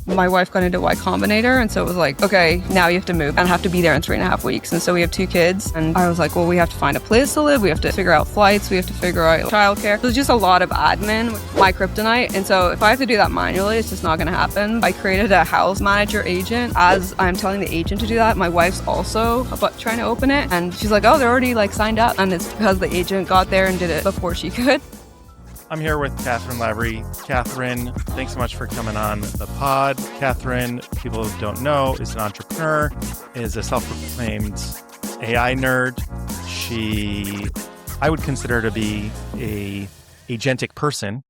My wife got into Y Combinator, and so it was like, okay, now you have to move and have to be there in 3.5 weeks. And so we have 2 kids, and I was like, well, we have to find a place to live. We have to figure out flights. We have to figure out childcare. So it's just a lot of admin, my kryptonite. And so if I have to do that manually, it's just not going to happen. I created a house manager agent. As I'm telling the agent to do that, my wife's also trying to open it, and she's like, oh, they're already like signed up. And it's because the agent got there and did it before she could. I'm here with Cathryn Lavery. Cathryn, thanks so much for coming on the pod. Cathryn, people who don't know, is an entrepreneur, is a self-proclaimed AI nerd. I would consider her to be a agentic person,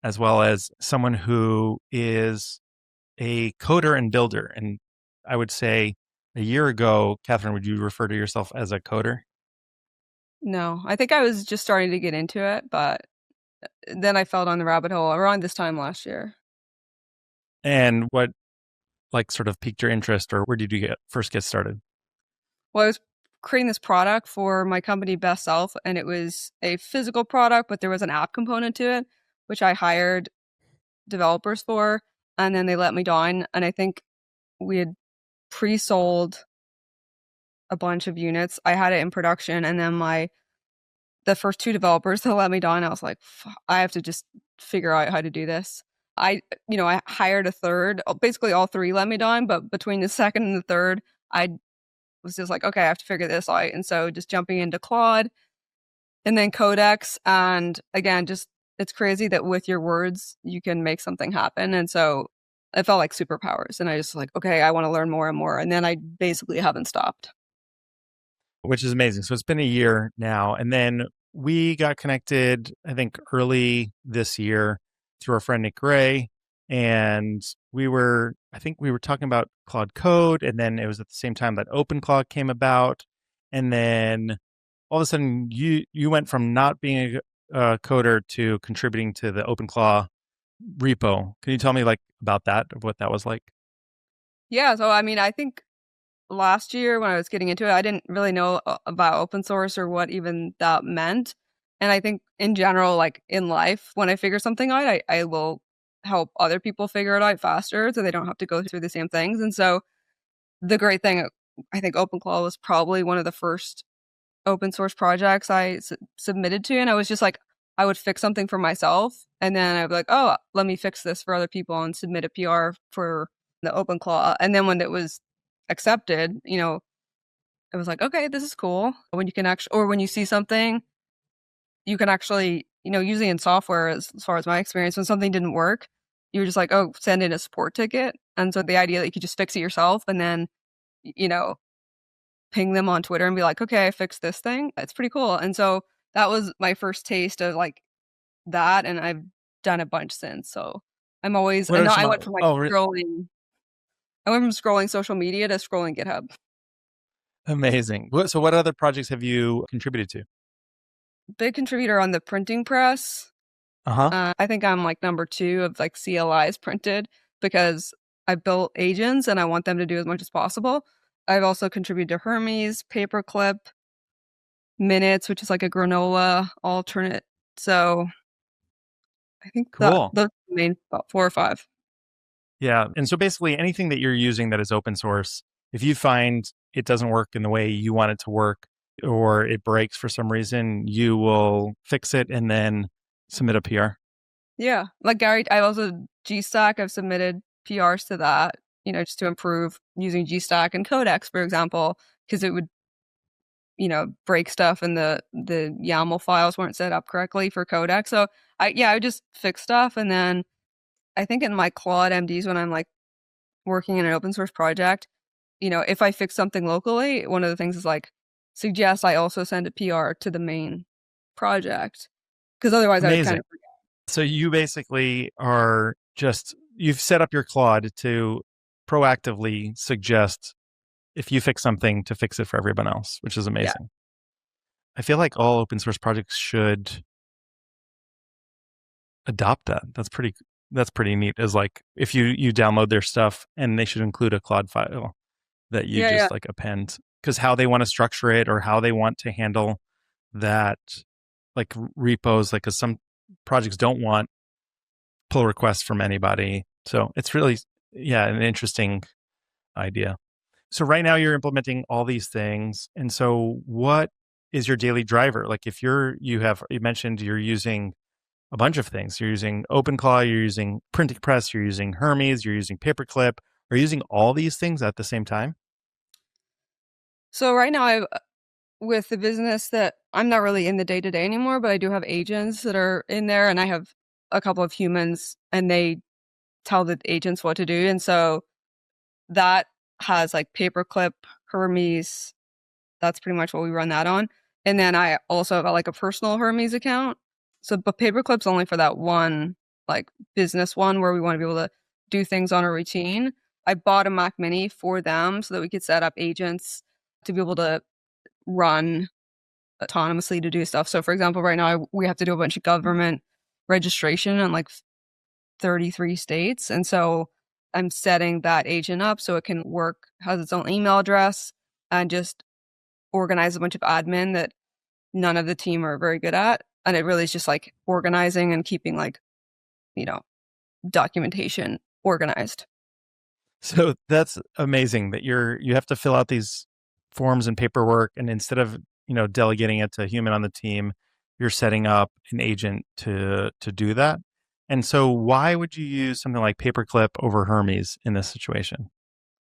as well as someone who is a coder and builder. And I would say a year ago, Cathryn, would you refer to yourself as a coder? No, I think I was just starting to get into it, but then I fell down the rabbit hole around this time last year. And what sort of piqued your interest, or where did you first get started? Well, I was creating this product for my company Best Self, and it was a physical product, but there was an app component to it, which I hired developers for, and then they let me down. And I think we had pre-sold a bunch of units. I had it in production, and then the first 2 developers that let me down, I was like, I have to just figure out how to do this. I hired a third. Basically, all 3 let me down, but between the second and the third, I was just like, okay, I have to figure this out. And so just jumping into Claude and then Codex. And again, just it's crazy that with your words, you can make something happen. And so it felt like superpowers. And I just like, okay, I want to learn more and more. And then I basically haven't stopped. Which is amazing. So it's been a year now. And then we got connected, I think, early this year through our friend Nick Gray. And we were talking about Claude Code. And then it was at the same time that OpenClaw came about. And then all of a sudden you went from not being a coder to contributing to the OpenClaw repo. Can you tell me about that, of what that was like? Yeah. So, I mean, I think last year when I was getting into it, I didn't really know about open source or what even that meant. And I think in general, like in life, when I figure something out, I will help other people figure it out faster so they don't have to go through the same things. And so the great thing, I think OpenClaw was probably one of the first open source projects I submitted to. And I was just like, I would fix something for myself. And then I'd be like, oh, let me fix this for other people and submit a PR for the OpenClaw. And then when it was accepted, it was like, okay, this is cool. When you can actually, or when you see something, you can actually, usually in software, as far as my experience, when something didn't work, you're just like, oh, send in a support ticket. And so the idea that you could just fix it yourself and then, ping them on Twitter and be like, okay, I fixed this thing. It's pretty cool. And so that was my first taste of that. And I've done a bunch since. So I'm always, I went from scrolling. I went from scrolling social media to scrolling GitHub. Amazing. So what other projects have you contributed to? Big contributor on the printing press. I think I'm number 2 of CLIs printed because I built agents and I want them to do as much as possible. I've also contributed to Hermes, Paperclip, Minutes, which is like a granola alternate. So I think cool. Those main about 4 or 5. Yeah. And so basically anything that you're using that is open source, if you find it doesn't work in the way you want it to work or it breaks for some reason, you will fix it and then submit a PR. Yeah. Like Gary, I also GStack, I've submitted PRs to that, just to improve using GStack and Codex, for example, because it would, break stuff and the YAML files weren't set up correctly for Codex. So I would just fix stuff. And then I think in my Claude MDs, when I'm working in an open source project, if I fix something locally, one of the things is suggest I also send a PR to the main project, because otherwise I would kind of forget. So you basically you've set up your Claude to proactively suggest if you fix something to fix it for everyone else, which is amazing. Yeah. I feel like all open source projects should adopt that. That's pretty neat. Is if you download their stuff, and they should include a Claude file that you append, because how they want to structure it or how they want to handle that, repos, because some projects don't want pull requests from anybody. So it's really yeah, an interesting idea. So right now you're implementing all these things. And so what is your daily driver? Like if you mentioned you're using a bunch of things. You're using OpenClaw, you're using printing press, you're using Hermes, you're using paperclip. Are you using all these things at the same time? So right now I with the business that I'm not really in the day to day anymore, but I do have agents that are in there and I have a couple of humans and they tell the agents what to do. And so that has like paperclip, Hermes. That's pretty much what we run that on. And then I also have like a personal Hermes account. So, but paperclip's only for that one like business one where we want to be able to do things on a routine. I bought a Mac Mini for them so that we could set up agents to be able to run autonomously to do stuff. So, for example, right now we have to do a bunch of government registration in like 33 states. And so I'm setting that agent up so it can work, has its own email address, and just organize a bunch of admin that none of the team are very good at. And it really is just like organizing and keeping like, you know, documentation organized. So that's amazing that you have to fill out these forms and paperwork, and instead of delegating it to a human on the team, you're setting up an agent to do that. And so, why would you use something like paperclip over Hermes in this situation?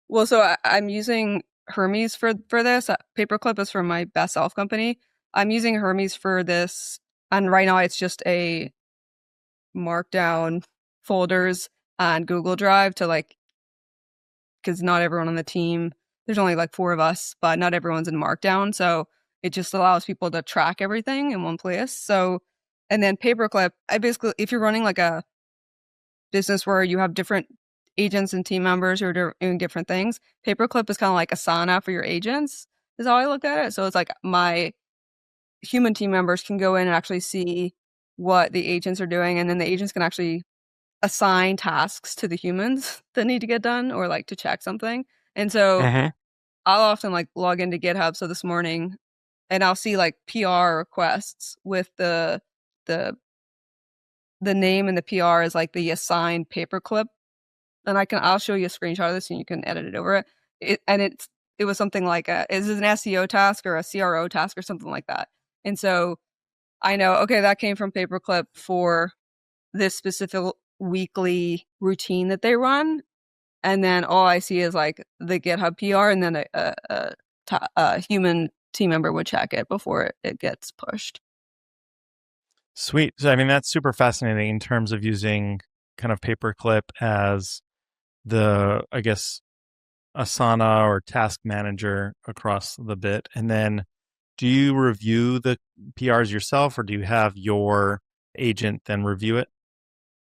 Well, so I'm using Hermes for this. Paperclip is from my Best Self company. I'm using Hermes for this, and right now it's just a markdown folders on Google Drive to like because not everyone on the team. There's only like 4 of us, but not everyone's in Markdown, so it just allows people to track everything in one place. So, and then paperclip, I basically, if you're running like a business where you have different agents and team members who are doing different things, paperclip is kind of like Asana for your agents. Is how I look at it. So it's like my human team members can go in and actually see what the agents are doing, and then the agents can actually assign tasks to the humans that need to get done or like to check something. And so Hmm. I'll often like log into GitHub. So this morning, and I'll see like PR requests with the the name and the PR is like the assigned paperclip, and I'll show you a screenshot of this and you can edit it over it. It was something like is it an SEO task or a CRO task or something like that. And so I know okay that came from paperclip for this specific weekly routine that they run, and then all I see is like the GitHub PR, and then a human team member would check it before it gets pushed. Sweet. So, I mean, that's super fascinating in terms of using kind of paperclip as I guess, Asana or task manager across the bit. And then do you review the PRs yourself or do you have your agent then review it?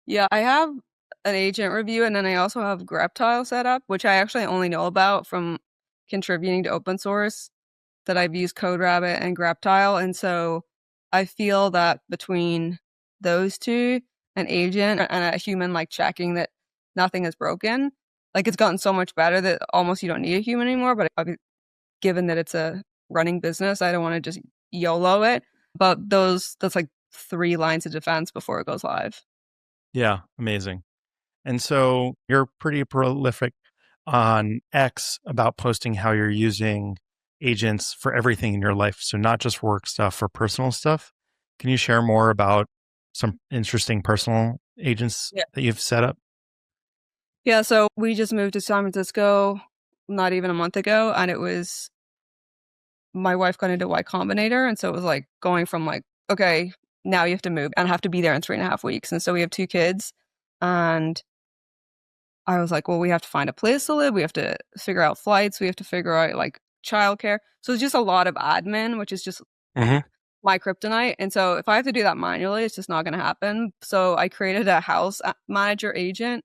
Yeah, I have an agent review, and then I also have Greptile set up, which I actually only know about from contributing to open source. That I've used CodeRabbit and Greptile, and so I feel that between those two, an agent and a human like checking that nothing is broken, like it's gotten so much better that almost you don't need a human anymore. But given that it's a running business, I don't want to just YOLO it. But that's like 3 lines of defense before it goes live. Yeah, amazing. And so you're pretty prolific on X about posting how you're using agents for everything in your life. So not just work stuff, for personal stuff. Can you share more about some interesting personal agents that you've set up? Yeah, so we just moved to San Francisco not even a month ago, and it was my wife got into Y Combinator, and so it was like going from like, okay, now you have to move and have to be there in 3.5 weeks. And so we have 2 kids, and I was like, well, we have to find a place to live, we have to figure out flights, we have to figure out like childcare. So it's just a lot of admin, which is just Hmm. my kryptonite. And so if I have to do that manually, it's just not going to happen. So I created a house manager agent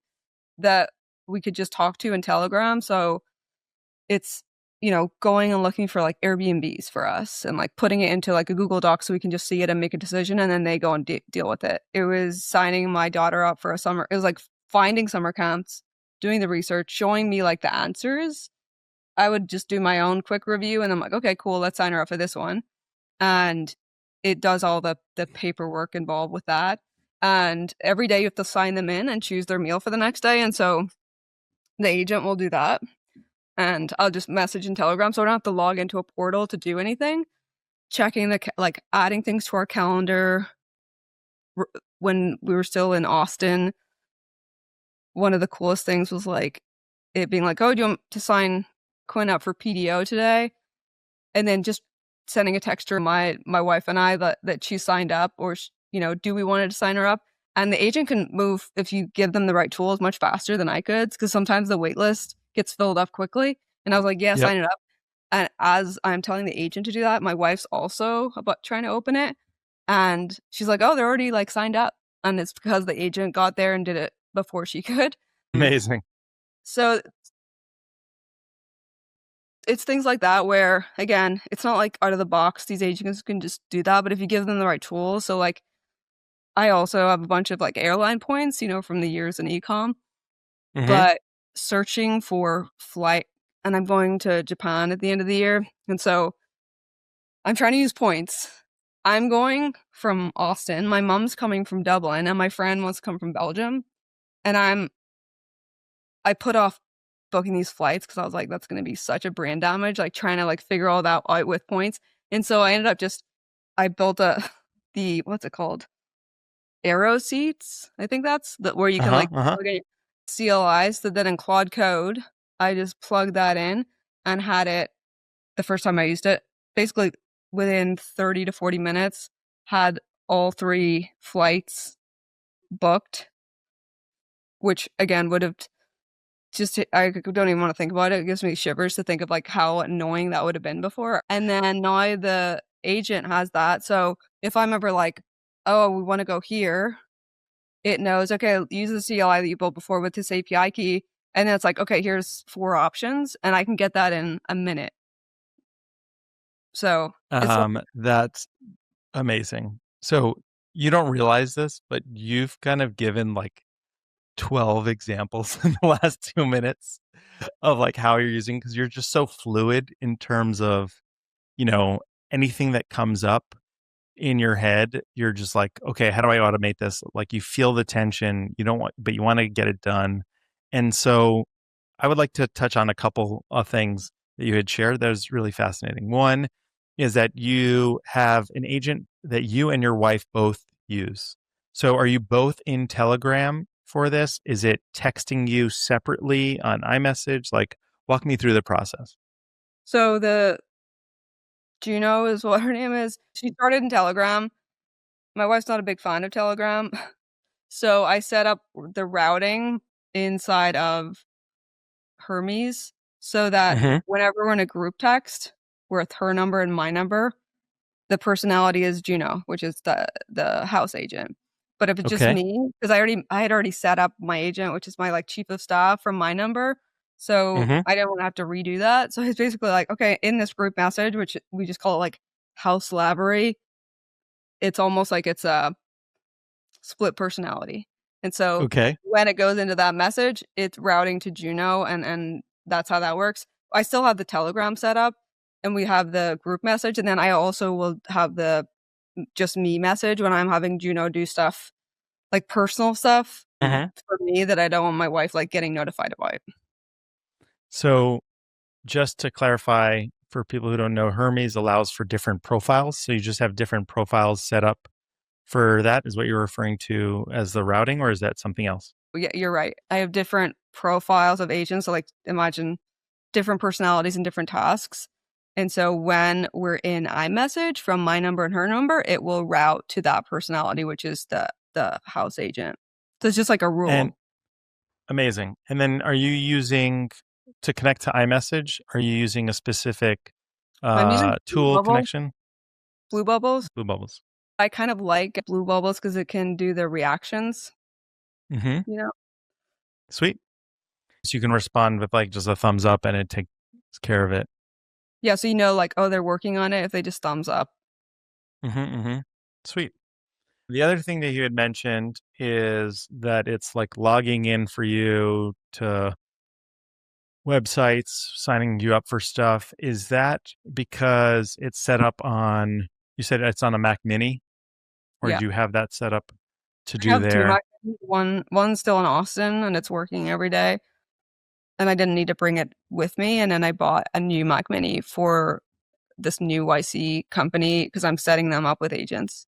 that we could just talk to in Telegram. So it's, going and looking for like Airbnbs for us and like putting it into like a Google Doc so we can just see it and make a decision and then they go and deal with it. It was signing my daughter up for a summer. It was like finding summer camps, doing the research, showing me like the answers. I would just do my own quick review and I'm like, okay, cool, let's sign her up for this one. And it does all the paperwork involved with that. And every day you have to sign them in and choose their meal for the next day. And so the agent will do that. And I'll just message in Telegram, so I don't have to log into a portal to do anything. Checking like adding things to our calendar. When we were still in Austin, one of the coolest things was like it being like, "Oh, do you want to sign Quinn up for PDO today?" And then just sending a text to my wife and I that she signed up, or do we want to sign her up? And the agent can move if you give them the right tools much faster than I could, because sometimes the wait list gets filled up quickly. And I was like, "Yeah, Yep. sign it up." And as I'm telling the agent to do that, my wife's also about trying to open it, and she's like, "Oh, they're already like signed up," and it's because the agent got there and did it before she could. Amazing. So it's things like that where, again, it's not like out of the box. These agents can just do that, but if you give them the right tools, so like I also have a bunch of like airline points, from the years in ecom, Hmm. but searching for flight, and I'm going to Japan at the end of the year, and so I'm trying to use points. I'm going from Austin. My mom's coming from Dublin, and my friend wants to come from Belgium, and I put off booking these flights because I was like, that's going to be such a brand damage, like trying to like figure all that out with points. And so I ended up I built what's it called? Arrow seats. I think that's where you can Uh-huh. like Uh-huh. plug in CLIs. So then in Claude Code, I just plugged that in and had it the first time I used it. Basically, within 30 to 40 minutes, had all three flights booked, which again would have just I don't even wanna think about it. It gives me shivers to think of, like, how annoying that would have been before, and then now the agent has that, so if I'm ever like, "Oh, we wanna go here," it knows, "Okay, use the CLI that you built before with this API key," and then it's like, "Okay, here's 4 options," and I can get that in a minute. So, it's like That's amazing. So you don't realize this, but you've kind of given like 12 examples in the last 2 minutes of like how you're using, because you're just so fluid in terms of, you know, anything that comes up in your head, you're just like, okay, how do I automate this? Like you feel the tension, you don't want, but you want to get it done. And so I would like to touch on a couple of things that you had shared that was really fascinating. One is that you have an agent that you and your wife both use. So are you both in Telegram for this? Is it texting you separately on iMessage? Like, walk me through the process. so the Juno is what her name is. She started in Telegram. My wife's not a big fan of Telegram, so I set up the routing inside of Hermes so that Hmm. whenever we're in a group text with her number and my number, the personality is Juno, which is the house agent. But if it's just Okay. me, because I had already set up my agent, which is my like chief of staff from my number, so Hmm. I didn't want to have to redo that. So it's basically like, okay, in this group message, which we just call it like House Lavery, it's almost like it's a split personality. And so Okay. when it goes into that message, it's routing to Juno, and that's how that works. I still have the Telegram set up, and we have the group message, and then I also will have the just me message when I'm having Juno do stuff, like personal stuff Hmm. for me that I don't want my wife like getting notified about. So just to clarify for people who don't know, Hermes allows for different profiles. So you just have different profiles set up for that, is what you're referring to as the routing, or is that something else? Yeah, you're right. I have different profiles of agents. So like imagine different personalities and different tasks. And so when we're in iMessage from my number and her number, it will route to that personality, which is the house agent. So it's just like a And rule. amazing. And then are you using to connect to iMessage? Are you using a specific I'm using tool connection? Blue Bubbles. Blue Bubbles. I kind of like Blue Bubbles because it can do the reactions, Hmm. you know? Sweet. So you can respond with like just a thumbs up and it takes care of it. Yeah, so like, oh, they're working on it if they just thumbs up. Hmm. Hmm. Sweet. The other thing that you had mentioned is that it's like logging in for you to websites, signing you up for stuff. Is that because it's set up on, you said it's on a Mac Mini, or Yeah. do you have that set up to I do have 2 there? Mac one's still in Austin, and it's working every day. and I didn't need to bring it with me. And then I bought a new Mac Mini for this new YC company because I'm setting them up with agents.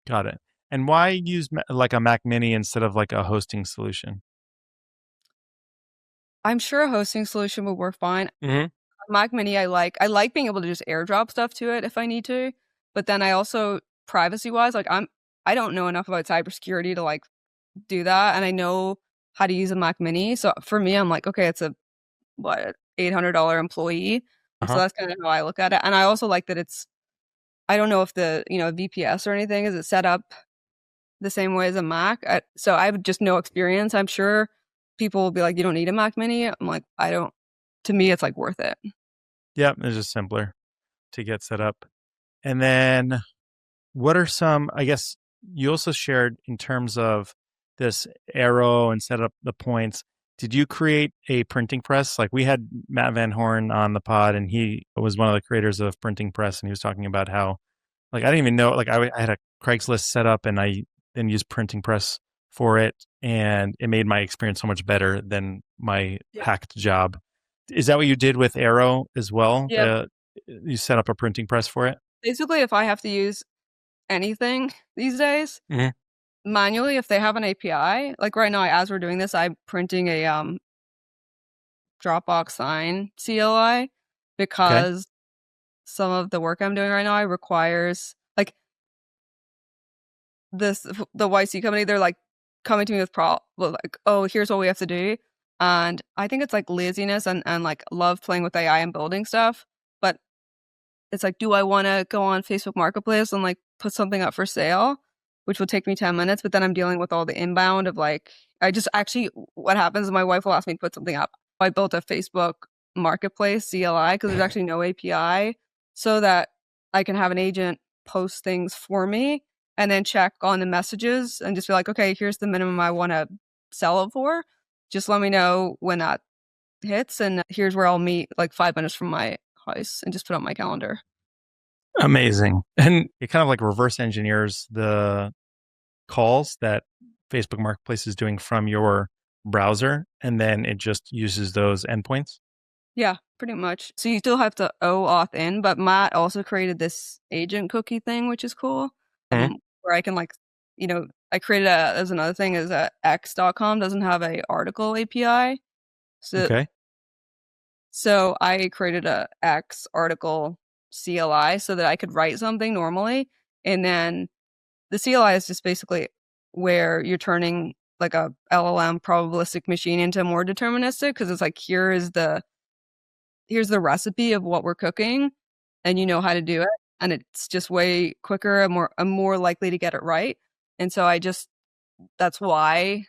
Got it. And why use like a Mac Mini instead of like a hosting solution? I'm sure a hosting solution would work fine. Hmm. Mac Mini, I like being able to just airdrop stuff to it if I need to. But then I also, privacy wise, I don't know enough about cybersecurity to like do that, and I know how to use a Mac Mini. So for me, I'm like, okay, it's a what $800 employee, and so Uh-huh. that's kind of how I look at it. And I also like that it's, I don't know if the VPS or anything is it set up the same way as a Mac. So I have just no experience. I'm sure people will be like, you don't need a Mac Mini. I'm like, I don't. To me, it's like worth it. Yep, it's just simpler to get set up. And then what are some, I guess you also shared in terms of this arrow and set up the points. Did you create a printing press? Like we had Matt Van Horn on the pod and he was one of the creators of Printing Press and he was talking about how like I didn't even know like I had a Craigslist set up and I then used Printing Press for it and it made my experience so much better than my Yeah. hacked job. Is that what you did with Arrow as well? Yeah. You set up a printing press for it? Basically, if I have to use anything these days Hmm. manually, if they have an API, like right now, as we're doing this, I'm printing a Dropbox sign CLI Okay. because some of the work I'm doing right now requires like the YC company. They're like coming to me with like, oh, here's what we have to do, and I think it's like laziness and like love playing with AI and building stuff, but it's like, do I want to go on Facebook Marketplace and like put something up for sale, which will take me 10 minutes, but then I'm dealing with all the inbound of like, I just actually, what happens is my wife will ask me to put something up. I built a Facebook Marketplace CLI because there's actually no API so that I can have an agent post things for me and then check on the messages and just be like, okay, here's the minimum I want to sell it for. Just let me know when that hits, and here's where I'll meet like 5 minutes from my house and just put on my calendar. Amazing. And it kind of like reverse engineers the calls that Facebook Marketplace is doing from your browser. And then it just uses those endpoints. Yeah, pretty much. So you still have to OAuth in, but Matt also created this agent cookie thing, which is cool. Mhm. Where I can like, I created as another thing is that X.com doesn't have a article API. So Okay. so I created a X article CLI so that I could write something normally. And then the CLI is just basically where you're turning like a LLM probabilistic machine into more deterministic because it's like here's the recipe of what we're cooking and you know how to do it and it's just way quicker and I'm more likely to get it right. And so that's why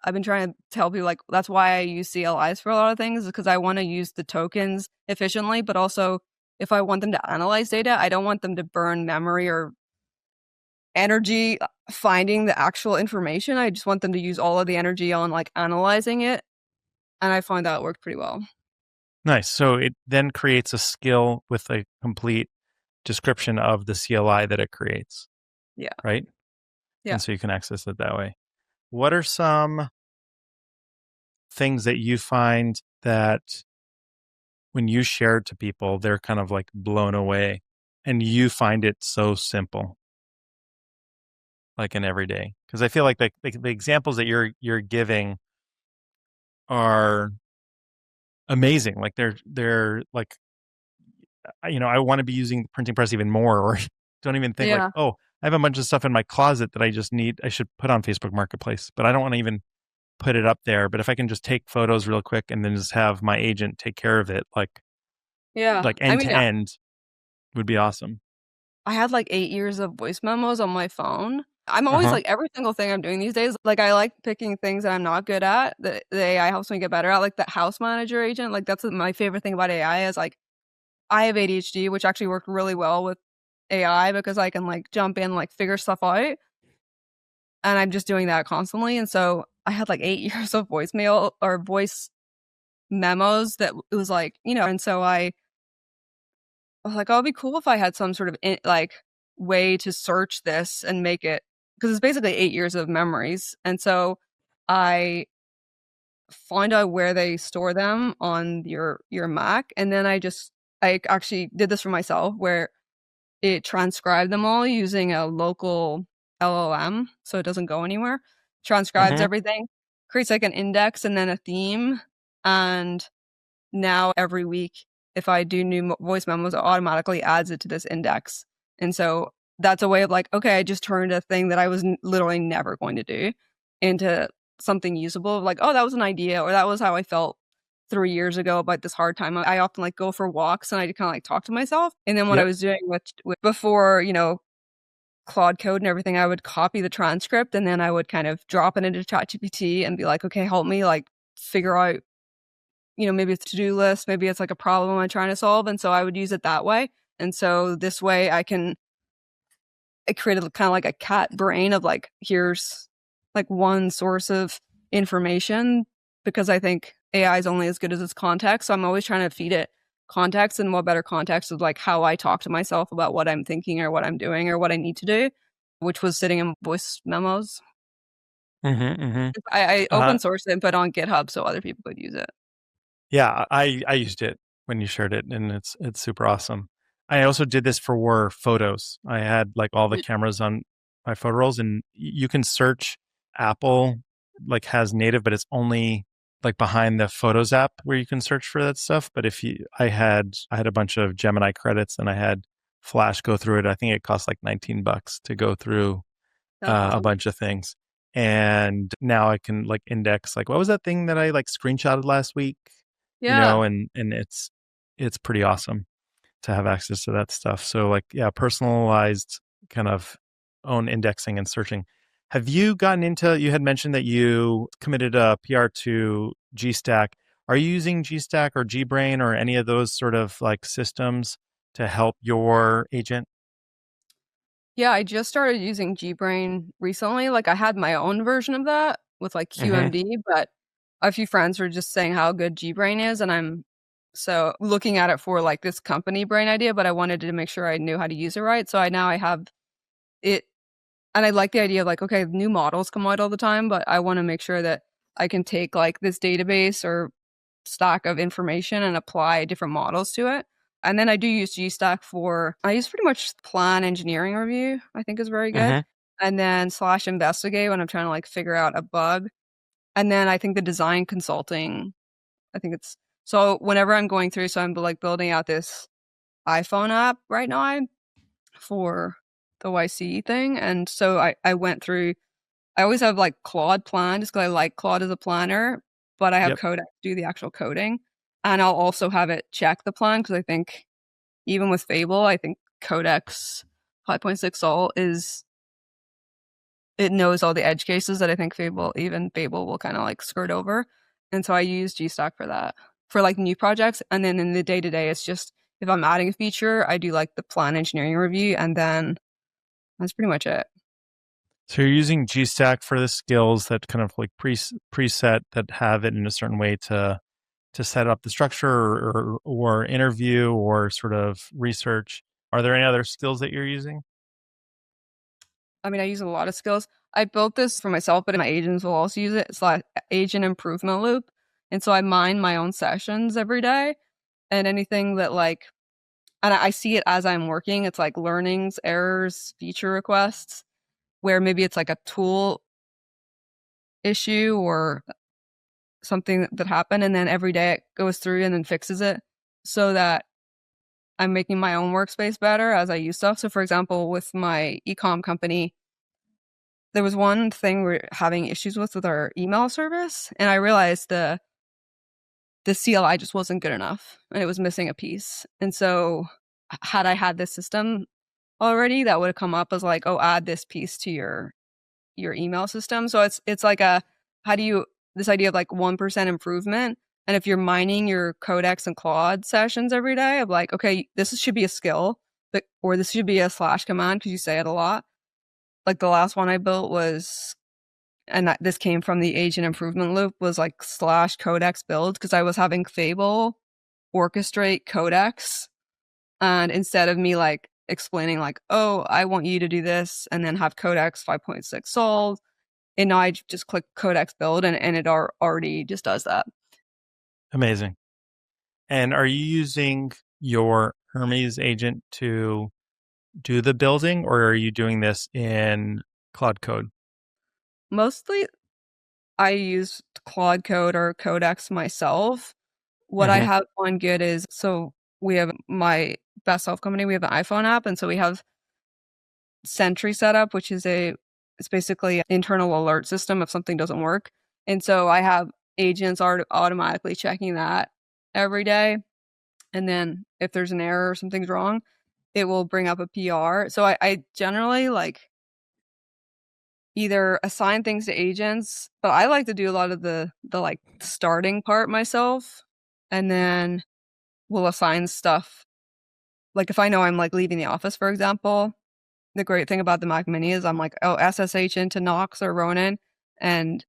I've been trying to tell people like that's why I use CLIs for a lot of things because I want to use the tokens efficiently, but also if I want them to analyze data, I don't want them to burn memory or energy finding the actual information. I just want them to use all of the energy on like analyzing it, and I find that it worked pretty well. Nice. So it then creates a skill with a complete description of the CLI that it creates, Yeah. right? Yeah. And so you can access it that way. What are some things that you find that when you share it to people, they're kind of like blown away and you find it so simple, like in every day? Because I feel like the examples that you're giving are amazing. Like they're like I want to be using the printing press even more, or don't even think like, Yeah. oh, I have a bunch of stuff in my closet that I just need. I should put on Facebook Marketplace, but I don't want to even put it up there. But if I can just take photos real quick and then just have my agent take care of it, Yeah. like I end mean, to end, would be awesome. I had like 8 years of voice memos on my phone. I'm Uh always huh. like every single thing I'm doing these days. Like I like picking things that I'm not good at that the AI helps me get better at. Like the house manager agent. Like that's my favorite thing about AI is like I have ADHD, which actually worked really well with AI because I can like jump in, like figure stuff out. And I'm just doing that constantly. And so I had like 8 years of voicemail or voice memos that it was like, and so I was like, oh, it'd be cool if I had some sort of like way to search this and make it because it's basically 8 years of memories. And so I find out where they store them on your Mac, and then I actually did this for myself where it transcribed them all using a local LLM, so it doesn't go anywhere. Transcribes Hmm. everything, creates like an index and then a theme, and now every week, if I do new voice memos, it automatically adds it to this index. And so that's a way of like, okay, I just turned a thing that I was literally never going to do into something usable. Like, oh, that was an idea, or that was how I felt 3 years ago about this hard time. I often like go for walks and I kind of like talk to myself. And then what I Yep. was doing with before, Claude Code and everything, I would copy the transcript and then I would kind of drop it into ChatGPT and be like, okay, help me like figure out, maybe it's a to-do list, maybe it's like a problem I'm trying to solve. And so I would use it that way. And so this way it created kind of like a cat brain of like, here's like one source of information, because I think AI is only as good as its context. So I'm always trying to feed it context, and what better context of like how I talk to myself about what I'm thinking or what I'm doing or what I need to do, which was sitting in voice memos. Hmm. Hmm. I open sourced it, but on GitHub so other people could use it. Yeah, I used it when you shared it, and it's super awesome. I also did this for photos. I had like all the cameras on my photo rolls, and you can search. Apple like has native, but it's only like behind the Photos app where you can search for that stuff. But if you, I had a bunch of Gemini credits, and I had Flash go through it. I think it cost like $19 to go through That's a awesome. bunch of things. And now I can like index like what was that thing that I like screenshotted last week, Yeah. and it's pretty awesome to have access to that stuff. So like yeah, personalized kind of own indexing and searching. Have you gotten into, you had mentioned that you committed a PR to GStack. Are you using GStack or GBrain or any of those sort of like systems to help your agent? Yeah, I just started using GBrain recently. Like I had my own version of that with like Hmm. QMD, but a few friends were just saying how good GBrain is, and I'm so looking at it for like this company brain idea, but I wanted to make sure I knew how to use it right. So I have it, and I like the idea of like, okay, new models come out all the time, but I want to make sure that I can take like this database or stack of information and apply different models to it. And then I do use GStack I use pretty much plan engineering review, I think is very good. Hmm. And then slash investigate when I'm trying to like figure out a bug. And then I think the design consulting, I think it's so whenever I'm going through, so I'm like building out this iPhone app right now for the YC thing. And so I went through, I always have like Claude planned just because I like Claude as a planner, but I have Yep. Codex do the actual coding. And I'll also have it check the plan because I think even with Fable, I think Codex 5.6 Sol it knows all the edge cases that I think even Fable will kind of like skirt over. And so I use GStack for that for like new projects. And then in the day to day, it's just if I'm adding a feature, I do like the plan engineering review, and then that's pretty much it. So you're using GStack for the skills that kind of like preset that have it in a certain way to set up the structure or interview or sort of research. Are there any other skills that you're using? I mean, I use a lot of skills. I built this for myself, but my agents will also use it. It's like agent improvement loop. And so I mine my own sessions every day, and anything that like, and I see it as I'm working. It's like learnings, errors, feature requests, where maybe it's like a tool issue or something that happened. And then every day it goes through and then fixes it so that I'm making my own workspace better as I use stuff. So for example, with my ecom company, there was one thing we're having issues with our email service, and I realized the CLI just wasn't good enough, and it was missing a piece. And so, had I had this system already, that would have come up as like, oh, add this piece to your email system. So it's like a how do you this idea of like 1% improvement, and if you're mining your Codex and Claude sessions every day of like, okay, this should be a skill, but or this should be a slash command because you say it a lot. Like the last one I built was, and this came from the agent improvement loop, was like slash codex build because I was having Fable orchestrate codex, and instead of me like explaining like, oh, I want you to do this and then have codex 5.6 solved, And now I just click Codex build and it already just does that. Amazing. And are you using your Hermes agent to do the building, or are you doing this in Cloud Code? Mostly I use Claude Code or Codex myself. What I Mm-hmm. have on Git is, so we have my best self company, we have an iPhone app, and so we have Sentry set up, which is it's basically an internal alert system if something doesn't work. And so I have agents are automatically checking that every day. And then if there's an error or something's wrong, it will bring up a PR. So I generally like either assign things to agents, but I like to do a lot of the like starting part myself, and then we'll assign stuff. Like if I know I'm like leaving the office, for example, the great thing about the Mac Mini is I'm like, oh, SSH into Knox or Ronin and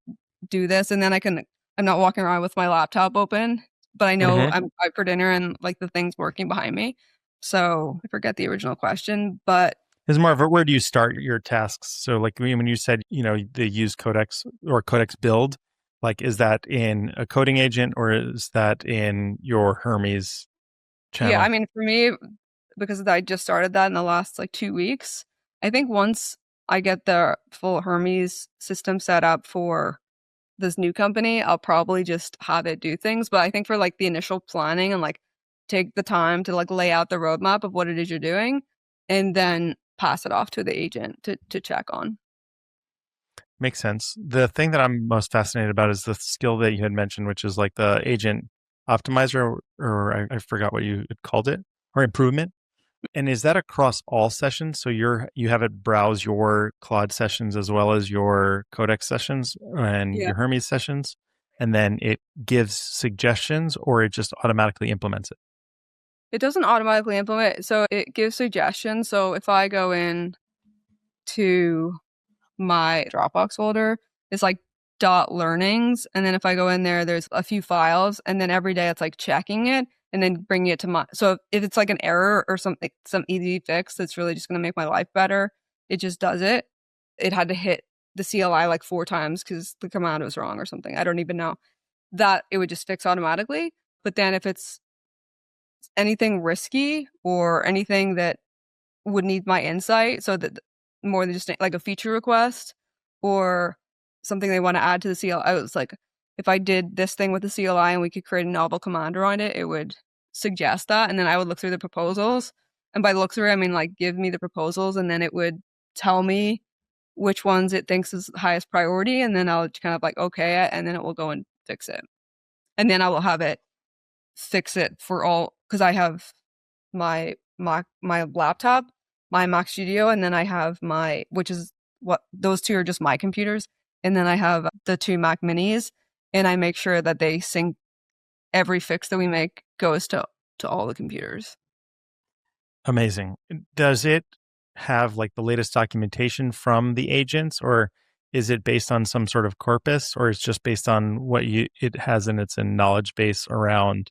do this, and then I'm not walking around with my laptop open, but I know Mm-hmm. I'm out for dinner and like the thing's working behind me. So I forget the original question, but Is more of where do you start your tasks? So, like when you said, they use Codex or Codex build, like is that in a coding agent or is that in your Hermes yeah, I channel? mean, for me, because I just started that in the last like 2 weeks, I think once I get the full Hermes system set up for this new company, I'll probably just have it do things. But I think for like the initial planning and like take the time to like lay out the roadmap of what it is you're doing and then pass it off to the agent to check on. Makes sense. The thing that I'm most fascinated about is the skill that you had mentioned, which is like the agent optimizer, or I forgot what you had called it, or improvement. And is that across all sessions? So you have it browse your Claude sessions as well as your Codex sessions and Yeah. your Hermes sessions, and then it gives suggestions, or it just automatically implements it. It doesn't automatically implement, so it gives suggestions. So if I go in to my Dropbox folder, it's like dot learnings. And then if I go in there, there's a few files. And then every day it's like checking it and then bringing it to my. So if it's like an error or something, some easy fix that's really just going to make my life better, it just does it. It had to hit the CLI like 4 times because the command was wrong or something. I don't even know that it would just fix automatically. But then if it's anything risky or anything that would need my insight, so that more than just like a feature request or something they want to add to the CLI. I was like, if I did this thing with the CLI and we could create a novel command around it, it would suggest that. And then I would look through the proposals. And by look through, I mean like give me the proposals and then it would tell me which ones it thinks is highest priority. And then I'll kind of like, okay, and then it will go and fix it. And then I will have it fix it for all, because I have my laptop, my Mac Studio, and then I have my, which is what those two are just my computers, and then I have the two Mac Minis, and I make sure that they sync every fix that we make goes to all the computers. Amazing. Does it have like the latest documentation from the agents, or is it based on some sort of corpus, or it's just based on what it has in its knowledge base around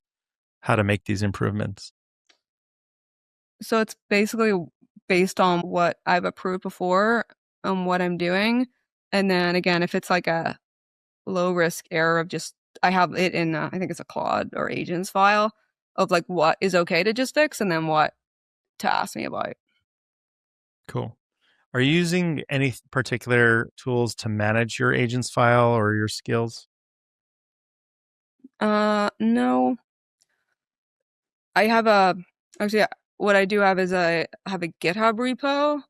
how to make these improvements? So it's basically based on what I've approved before and what I'm doing, and then again, if it's like a low risk error of just I have it in I think it's a Claude or agents file of like what is okay to just fix and then what to ask me about. Cool. Are you using any particular tools to manage your agents file or your skills? No, I have a actually what I do have is I have a GitHub repo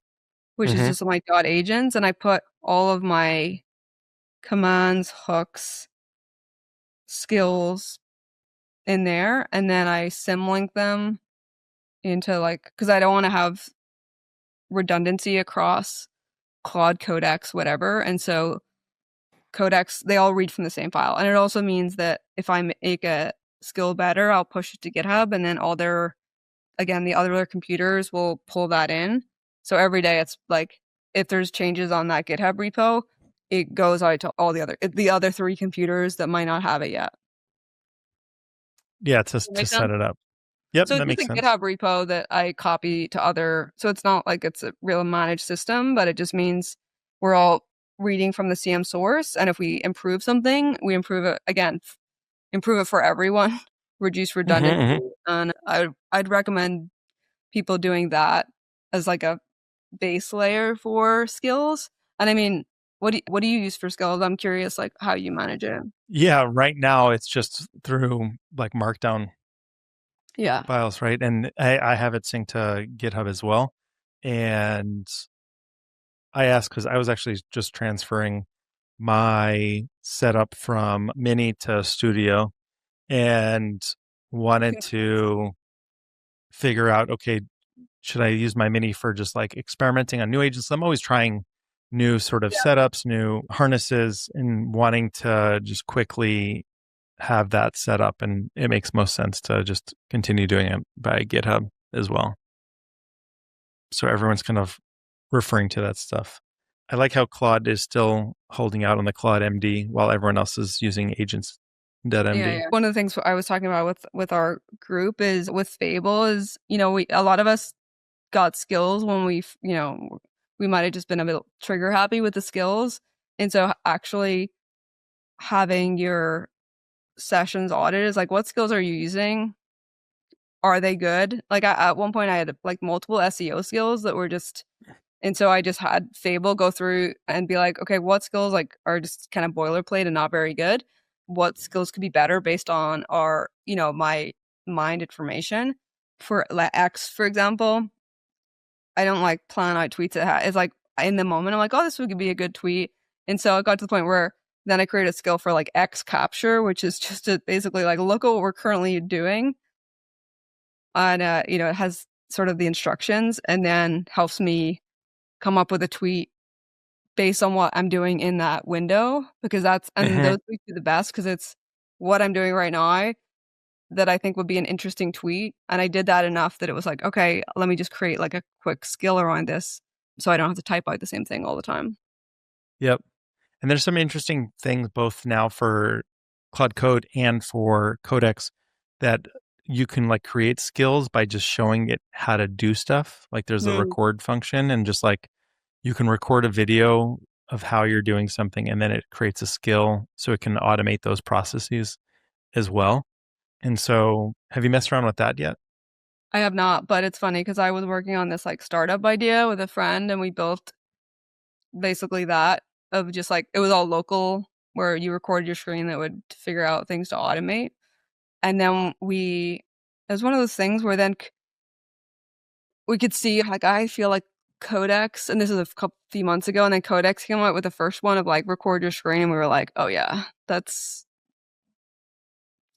which is Mm-hmm. just my dot agents, and I put all of my commands, hooks, skills in there, and then I symlink them into like because I don't want to have redundancy across Claude, Codex, whatever. And so Codex, they all read from the same file. And it also means that if I make a skill better, I'll push it to GitHub and then again, the other computers will pull that in. So every day it's like, if there's changes on that GitHub repo, it goes out to all the other three computers that might not have it yet. Yeah, Does that to make set sense? it up. Yep, So it's that just makes a sense. GitHub repo that I copy to other. So it's not like it's a real managed system, but it just means we're all reading from the same source. And if we improve something, we improve it again, improve it for everyone, reduce redundancy. Hmm. And I'd recommend people doing that as like a base layer for skills. And I mean, what do you use for skills? I'm curious, like how you manage it. Yeah, right now it's just through like Markdown Yeah. files, right? And I have it synced to GitHub as well. And I asked because I was actually just transferring my setup from Mini to Studio and wanted to figure out, okay, should I use my Mini for just like experimenting on new agents? I'm always trying new sort of Yeah. setups, new harnesses, and wanting to just quickly have that set up. And it makes most sense to just continue doing it by GitHub as well. So everyone's kind of referring to that stuff. I like how Claude is still holding out on the Claude MD while everyone else is using Yeah, agents.md. yeah. One of the things I was talking about with our group is with Fable is, we a lot of us got skills when we might have just been a bit trigger happy with the skills. And so actually having your sessions audited is like, what skills are you using? Are they good? Like at one point I had like multiple SEO skills that were just, and so I just had Fable go through and be like, okay, what skills like are just kind of boilerplate and not very good? What skills could be better based on our, my mind information? For like X, for example, I don't like plan out tweets. It's like in the moment, I'm like, oh, this would be a good tweet. And so it got to the point where then I created a skill for like X capture, which is just to basically like look at what we're currently doing. And, it has sort of the instructions and then helps me come up with a tweet based on what I'm doing in that window because and Hmm. those tweets are the best because it's what I'm doing right now that I think would be an interesting tweet. And I did that enough that it was like, okay, let me just create like a quick skill around this so I don't have to type out the same thing all the time. Yep. And there's some interesting things both now for Cloud Code and for Codex that you can like create skills by just showing it how to do stuff. Like there's a Mm. record function and just like you can record a video of how you're doing something and then it creates a skill so it can automate those processes as well. And so have you messed around with that yet? I have not, but it's funny because I was working on this like startup idea with a friend and we built basically that of just like it was all local where you record your screen that would figure out things to automate. And then it was one of those things where then we could see like I feel like Codex, and this is few months ago, and then Codex came out with the first one of like record your screen, and we were like, oh yeah, that's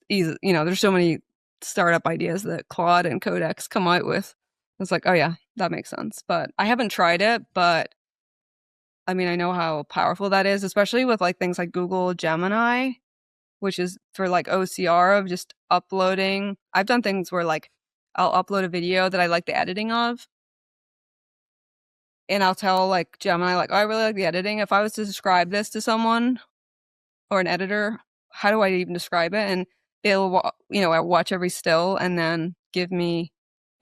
easy. There's so many startup ideas that Claude and Codex come out with. It's like, oh yeah, that makes sense. But I haven't tried it, but I mean, I know how powerful that is, especially with like things like Google Gemini, which is for like OCR of just uploading. I've done things where like I'll upload a video that I like the editing of, and I'll tell like Gemini, like, oh, I really like the editing. If I was to describe this to someone or an editor, how do I even describe it? And it'll, I watch every still and then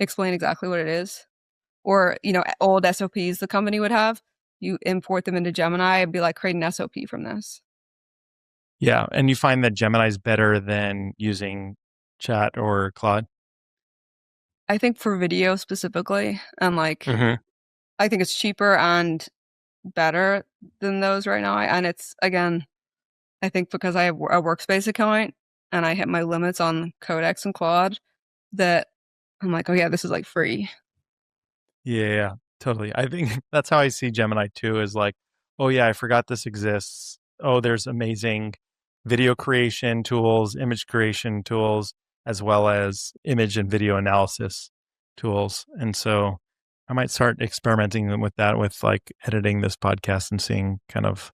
explain exactly what it is. Or, old SOPs the company would have, you import them into Gemini and be like, create an SOP from this. Yeah. And you find that Gemini's better than using chat or Claude? I think for video specifically, and like, Hmm. I think it's cheaper and better than those right now. And it's, again, I think because I have a workspace account and I hit my limits on Codex and Claude, that I'm like, oh yeah, this is like free. Yeah, totally. I think that's how I see Gemini too is like, oh yeah, I forgot this exists. Oh, there's amazing video creation tools, image creation tools, as well as image and video analysis tools. And so I might start experimenting with that with like editing this podcast and seeing kind of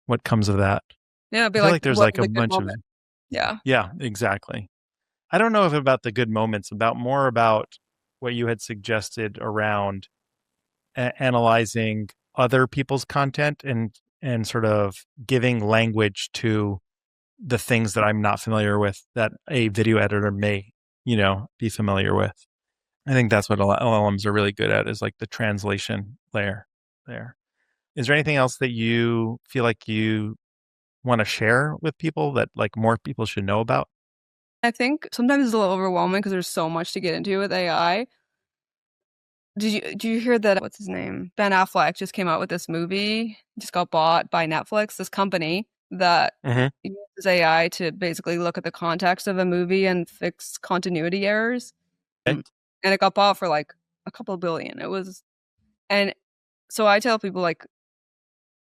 what comes of that. Yeah, it'd I be feel like, like there's what like was a a good bunch of, moment? Yeah. yeah, exactly. I don't know if about the good moments, about more about what you had suggested around analyzing other people's content and sort of giving language to the things that I'm not familiar with that a video editor may, be familiar with. I think that's what LLMs are really good at is like the translation layer there. Is there anything else that you feel like you want to share with people that like more people should know about? I think sometimes it's a little overwhelming because there's so much to get into with AI. Do you hear that what's his name? Ben Affleck just came out with this movie, just got bought by Netflix, this company that Hmm. uses AI to basically look at the context of a movie and fix continuity errors. Okay. Mm, and it got bought for, like, a couple billion. It was and so I tell people, like,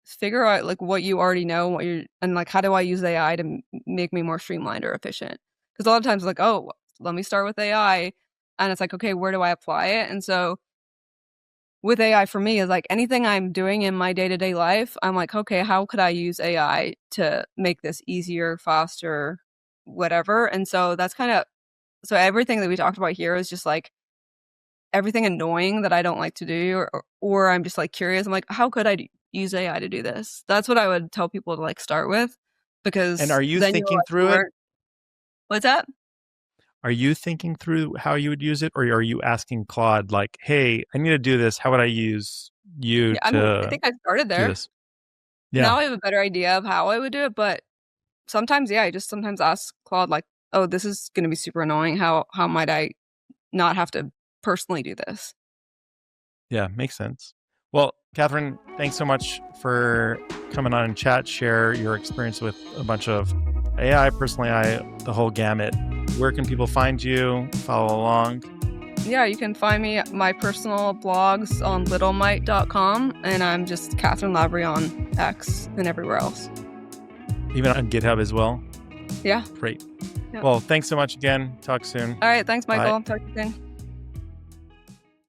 figure out, like, what you already know, what you're and, like, how do I use AI to make me more streamlined or efficient? Because a lot of times, like, "Oh, let me start with AI," and it's like, "Okay, where do I apply it?" And so with AI for me is like anything I'm doing in my day-to-day life, I'm like, "Okay, how could I use AI to make this easier, faster, whatever?" And so that's kinda so everything that we talked about here is just, like, everything annoying that I don't like to do or I'm just, like, curious. I'm like, "How could I use AI to do this?" That's what I would tell people to, like, start with And because are you then you're thinking less through it? smart. What's that? Are you thinking through how you would use it, or are you asking Claude like, "Hey, I need to do this. How would I use you Yeah, I mean, I to think I started do there. this?" Yeah. Now I have a better idea of how I would do it, but sometimes, yeah, I just sometimes ask Claude like, "Oh, this is gonna be super annoying. How might I not have to personally do this?" Yeah, makes sense. Well, Catherine, thanks so much for coming on and chat, share your experience with a bunch of AI, personally, the whole gamut. Where can people find you? Follow along, Yeah, you can find me at my personal blogs on littlemight.com, and I'm just Cathryn Lavery on X and everywhere else. even on GitHub as well. Yeah. Great. Yep. Well, thanks so much again. Talk soon. Alright, thanks, Bye. Michael. Talk to you soon.